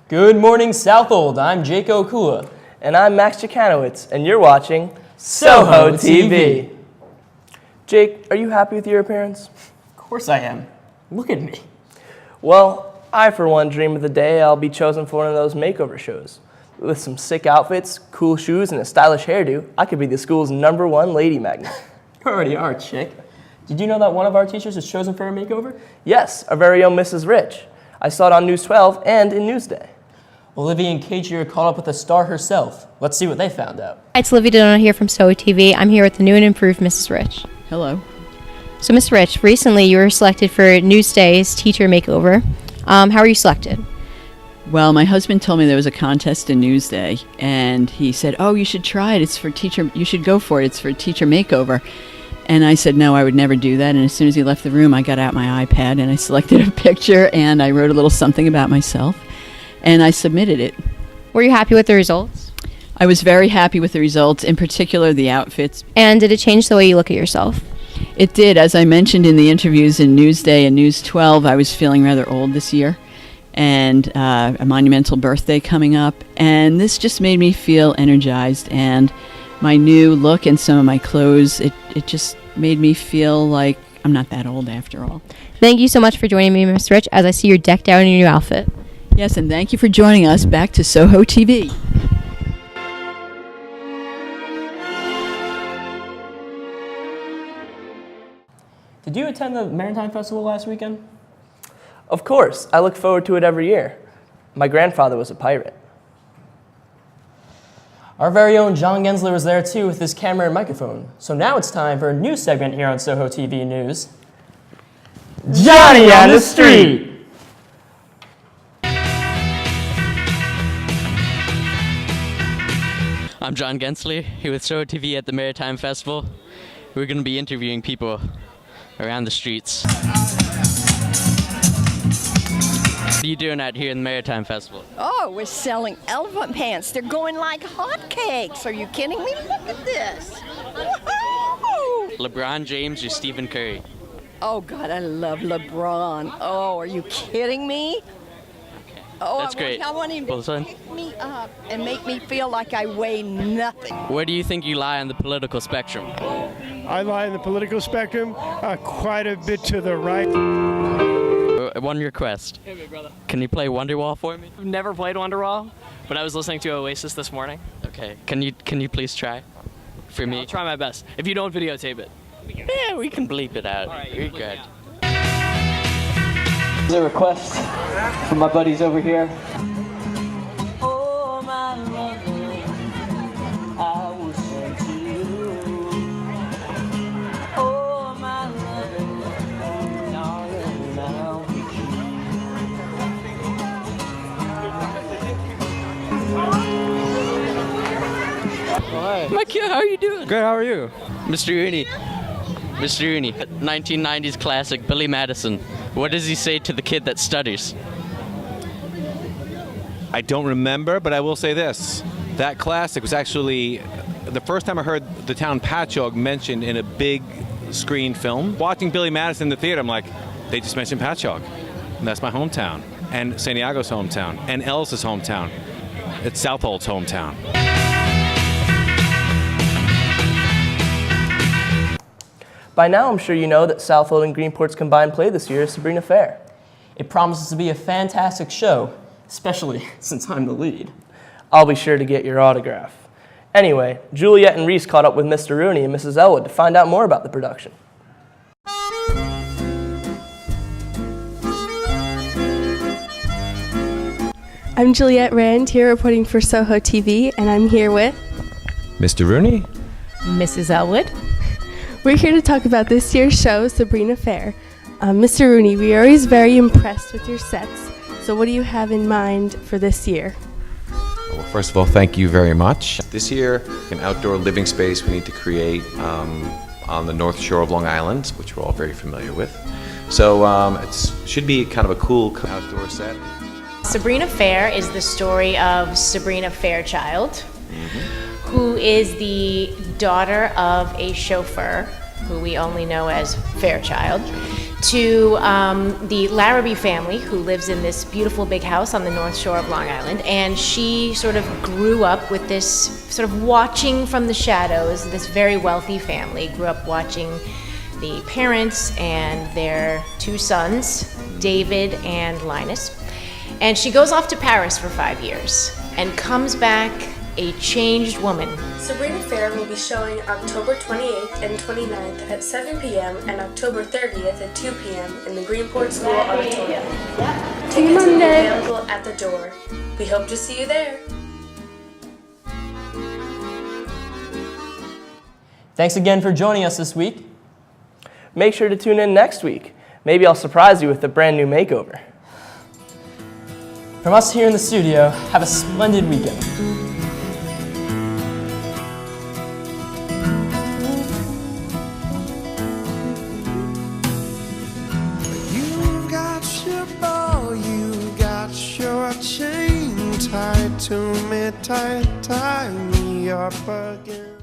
Good morning, Southold. I'm Jake Okula. And I'm Max Jakanowicz, and you're watching Soho TV. Jake, are you happy with your appearance? Of course I am. Look at me. Well, I for one dream of the day I'll be chosen for one of those makeover shows. With some sick outfits, cool shoes, and a stylish hairdo, I could be the school's #1 lady magnet. You already are, chick. Did you know that one of our teachers is chosen for a makeover? Yes, our very own Mrs. Rich. I saw it on News 12 and in Newsday. Olivia and KG are caught up with the star herself. Let's see what they found out. Hi, it's Olivia Donut here from Soho TV. I'm here with the new and improved Mrs. Rich. Hello. So, Miss Rich, recently you were selected for Newsday's teacher makeover. How were you selected? Well, my husband told me there was a contest in Newsday, and he said, "Oh, you should try it. It's for teacher. You should go for it. It's for teacher makeover." And I said, "No, I would never do that." And as soon as he left the room, I got out my iPad and I selected a picture and I wrote a little something about myself, and I submitted it. Were you happy with the results? I was very happy with the results, in particular the outfits. And did it change the way you look at yourself? It did. As I mentioned in the interviews in Newsday and News 12, I was feeling rather old this year, and a monumental birthday coming up, and this just made me feel energized, and my new look and some of my clothes, it just made me feel like I'm not that old after all. Thank you so much for joining me, Miss Rich, as I see you're decked out in your new outfit. Yes, and thank you for joining us back to Soho TV. Did you attend the Maritime Festival last weekend? Of course, I look forward to it every year. My grandfather was a pirate. Our very own John Gensler was there too with his camera and microphone. So now it's time for a new segment here on Soho TV News. Johnny on the Street! I'm John Gensler, here with Soho TV at the Maritime Festival. We're going to be interviewing people around the streets. What are you doing out here in the Maritime Festival? Oh, we're selling elephant pants. They're going like hotcakes. Are you kidding me? Look at this. Woo-hoo! LeBron James or Stephen Curry? Oh, God, I love LeBron. Oh, are you kidding me? Oh, That's great. I want him Well, to son. pick me up and make me feel like I weigh nothing. Where do you think you lie on the political spectrum? I lie in the political spectrum quite a bit to the right. One request. Hey, big brother. Can you play Wonderwall for me? I've never played Wonderwall, but I was listening to Oasis this morning. Okay. Can you please try? For me? I'll try my best. If you don't videotape it. Yeah, we can bleep it out. All right, You're you can bleep good. it out. There's a request from my buddies over here. Oh, my lover, I will say to you. Oh, my lover, darling, I'll be Mike, how are you doing? Good, how are you? Mr. Rooney. Mr. Rooney, 1990s classic, Billy Madison. What does he say to the kid that stutters? I don't remember, but I will say this. That classic was actually the first time I heard the town Patchogue mentioned in a big screen film. Watching Billy Madison in the theater, I'm like, they just mentioned Patchogue. And that's my hometown. And San Diego's hometown. And Ellis's hometown. It's Southold's hometown. By now, I'm sure you know that Southold and Greenport's combined play this year is Sabrina Fair. It promises to be a fantastic show, especially since I'm the lead. I'll be sure to get your autograph. Anyway, Juliet and Reese caught up with Mr. Rooney and Mrs. Elwood to find out more about the production. I'm Juliet Rand here reporting for Soho TV, and I'm here with Mr. Rooney? Mrs. Elwood. We're here to talk about this year's show, Sabrina Fair. Mr. Rooney, we are always very impressed with your sets. So what do you have in mind for this year? Well, first of all, thank you very much. This year, an outdoor living space we need to create on the North Shore of Long Island, which we're all very familiar with. So it should be kind of a cool outdoor set. Sabrina Fair is the story of Sabrina Fairchild, who is the daughter of a chauffeur, who we only know as Fairchild. to the Larrabee family, who lives in this beautiful big house on the North Shore of Long Island. And she sort of grew up with this sort of watching from the shadows. This very wealthy family grew up watching the parents and their 2 sons, David and Linus. And she goes off to Paris for 5 years and comes back a changed woman. Sabrina Fair will be showing October 28th and 29th at 7 p.m. and October 30th at 2 p.m. in the Greenport School Auditorium. Tickets will be available at the door. We hope to see you there. Thanks again for joining us this week. Make sure to tune in next week. Maybe I'll surprise you with a brand new makeover. From us here in the studio, have a splendid weekend. You got your ball, you got your chain tied to me, tie me up again.